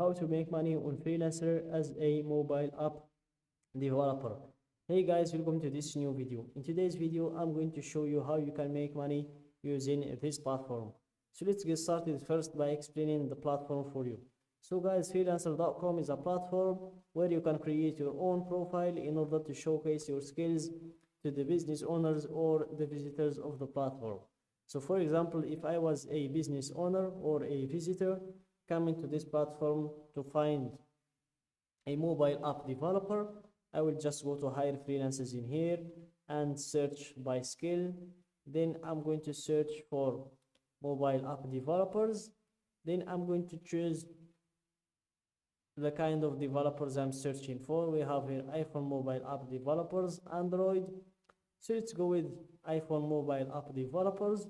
how to make money on Freelancer as a mobile app developer. Hey guys, welcome to this new video. In today's video, I'm going to show you how you can make money using this platform. So let's get started first by explaining the platform for you. So guys, freelancer.com is a platform where you can create your own profile in order to showcase your skills to the business owners or the visitors of the platform. So for example, if I was a business owner or a visitor coming to this platform to find a mobile app developer, I will just go to hire freelancers in here and search by skill. Then I'm going to search for mobile app developers. Then I'm going to choose the kind of developers I'm searching for. We have here iPhone mobile app developers, Android. So let's go with iPhone mobile app developers,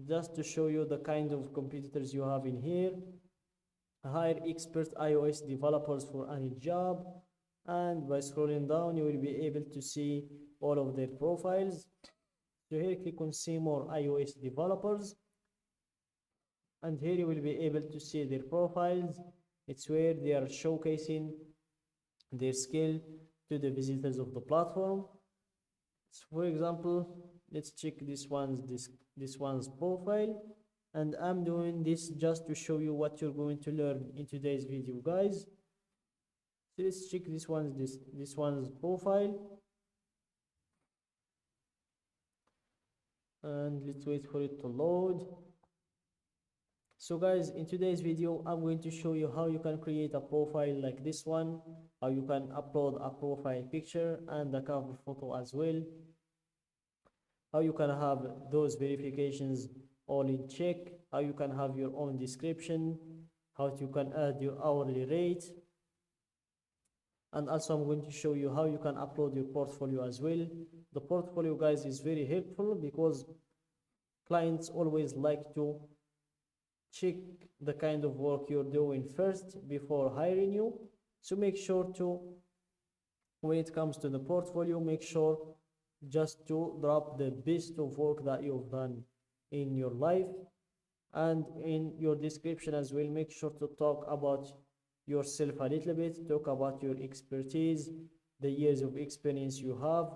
just to show you the kind of competitors you have in here. Hire expert iOS developers for any job, and by scrolling down you will be able to see all of their profiles. So here click on see more iOS developers, and here you will be able to see their profiles. It's where they are showcasing their skill to the visitors of the platform. So for example, let's check this one's profile, and I'm doing this just to show you what you're going to learn in today's video, guys. So let's check this one's profile, and let's wait for it to load. So guys, in today's video, I'm going to show you how you can create a profile like this one, how you can upload a profile picture and a cover photo as well, how you can have those verifications all in check, how you can have your own description, how you can add your hourly rate, and also I'm going to show you how you can upload your portfolio as well. The portfolio, guys, is very helpful because clients always like to check the kind of work you're doing first before hiring you. So make sure to, when it comes to the portfolio, make sure just to drop the best of work that you've done in your life, and in your description as well, make sure to talk about yourself a little bit, talk about your expertise, the years of experience you have,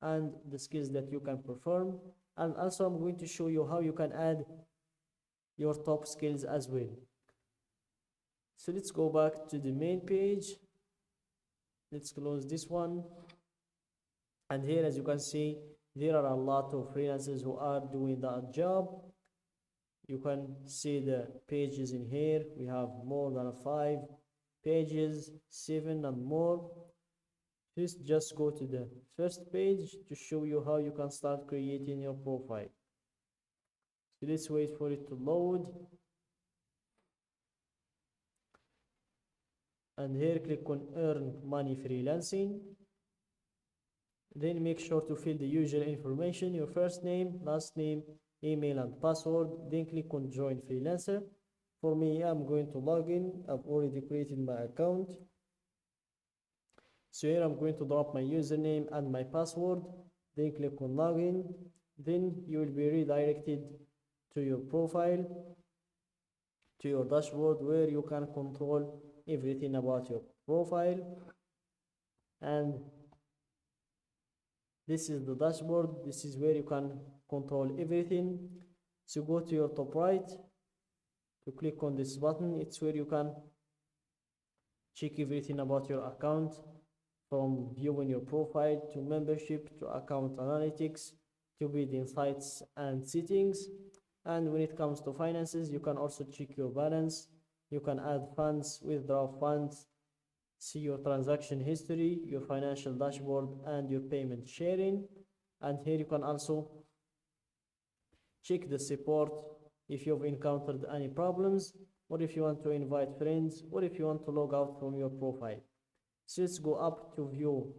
and the skills that you can perform. And also I'm going to show you how you can add your top skills as well. So let's go back to the main page. Let's close this one, and here, as you can see, there are a lot of freelancers who are doing that job. You can see the pages in here. We have more than 5 pages, 7 and more. Let's just go to the first page to show you how you can start creating your profile. So let's wait for it to load, and here click on earn money freelancing. Then make sure to fill the usual information, your first name, last name, email and password. Then click on join freelancer. For me, I'm going to log in. I've already created my account. So here I'm going to drop my username and my password. Then click on login. Then you will be redirected to your profile, to your dashboard, where you can control everything about your profile. And this is the dashboard. This is where you can control everything. So go to your top right to click on this button. It's where you can check everything about your account, from viewing your profile to membership to account analytics to bid insights and settings. And when it comes to finances, you can also check your balance. You can add funds, withdraw funds, see your transaction history, your financial dashboard, and your payment sharing. And here you can also check the support if you've encountered any problems, or if you want to invite friends, or if you want to log out from your profile. So let's go up to view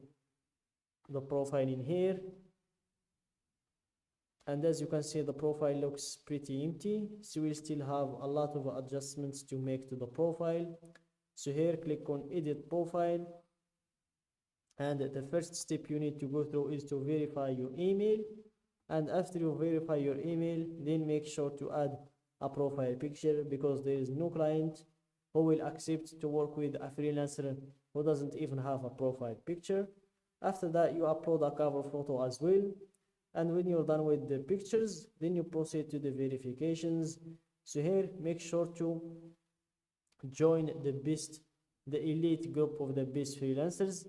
the profile in here. And as you can see, the profile looks pretty empty, so we still have a lot of adjustments to make to the profile. So here click on edit profile, and the first step you need to go through is to verify your email. And after you verify your email, then make sure to add a profile picture, because there is no client who will accept to work with a freelancer who doesn't even have a profile picture. After that, you upload a cover photo as well, and when you're done with the pictures, then you proceed to the verifications. So here, make sure to join the elite group of the best freelancers,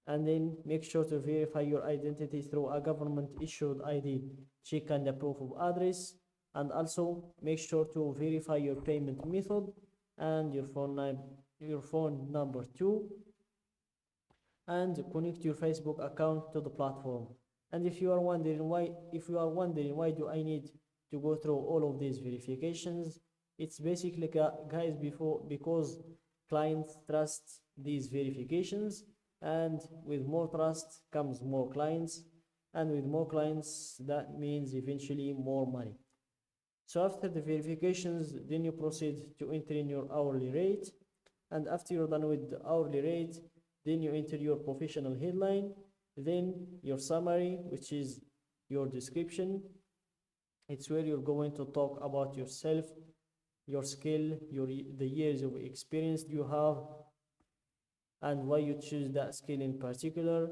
and then make sure to verify your identity through a government issued ID check and a proof of address, and also make sure to verify your payment method and your phone number too, and connect your Facebook account to the platform. And if you are wondering why do I need to go through all of these verifications, it's basically, guys, because clients trust these verifications, and with more trust comes more clients, and with more clients that means eventually more money. So after the verifications, then you proceed to enter in your hourly rate, and after you're done with the hourly rate, then you enter your professional headline, then your summary, which is your description. It's where you're going to talk about yourself, your skill, the years of experience you have, and why you choose that skill in particular,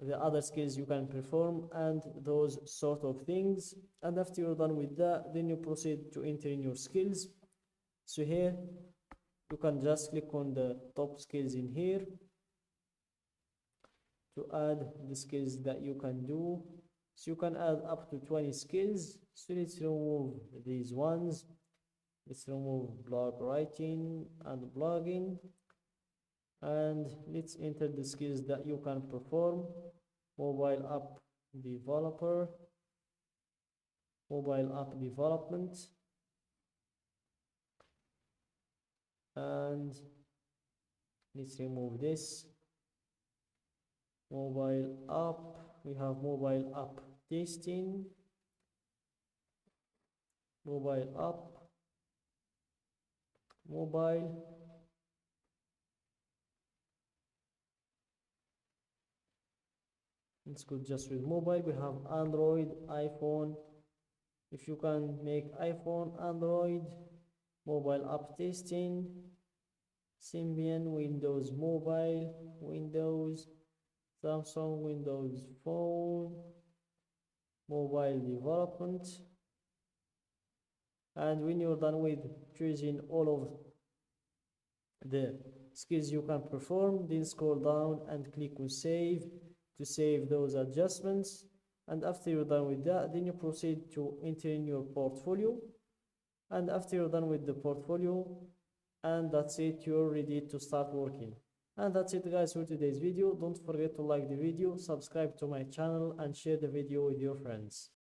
the other skills you can perform, and those sort of things. And after you're done with that, then you proceed to enter in your skills. So here you can just click on the top skills in here to add the skills that you can do. So you can add up to 20 skills. So let's remove these ones. Let's remove blog writing and blogging, and let's enter the skills that you can perform: mobile app developer, mobile app development, and let's remove this mobile app. We have mobile app testing, mobile app, mobile, it's good just with mobile. We have Android, iPhone. If you can make iPhone, Android, mobile app testing, Symbian, Windows Mobile, Windows, Samsung, Windows Phone, mobile development. And when you're done with choosing all of the skills you can perform, then scroll down and click on save to save those adjustments. And after you're done with that, then you proceed to enter in your portfolio. And after you're done with the portfolio, and that's it, you're ready to start working. And that's it, guys, for today's video. Don't forget to like the video, subscribe to my channel, and share the video with your friends.